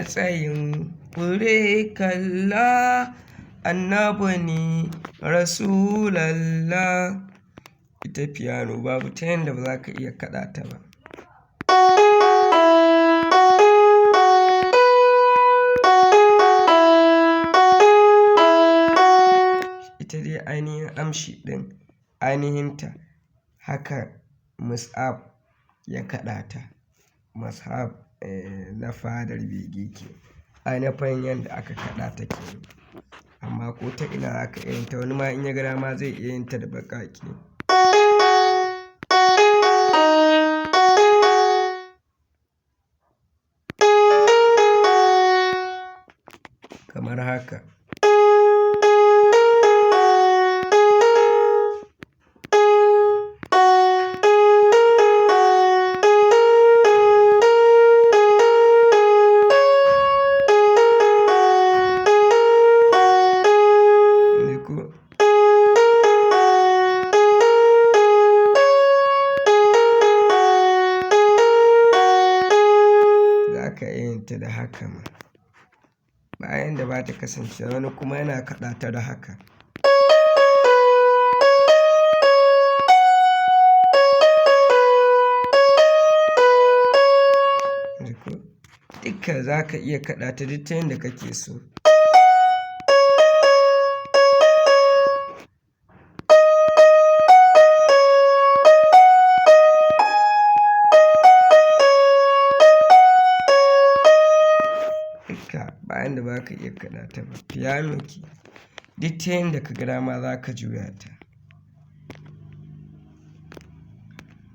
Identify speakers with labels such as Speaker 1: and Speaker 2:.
Speaker 1: tsayin fure kalla, annabi ne rasulallah. Ita fiyano babu ta yanda ba za ka iya kaɗa ta ba. Ita dai ainihin amshi ɗin ainihinta haka Mus'ab ya kaɗa ta. Mus'ab na fadar bege ke ainihin yanda aka kaɗa ta kenan. Amma ko ta ina za ka iya yin ta, wani ma in ya ga dama zai iya yin ta da baƙaƙe. Kamar haka. Za ka iya yin ta da haka ma. Bayan da ba ta kasance, wani kuma yana kaɗa ta da haka. Dukka za ka iya kaɗa ta duk ta yanda kake so. Dukka bayan da ba ka iya kaɗa ta ba. Fiyano ke duk ta yanda ka ga dama za ka juya ta.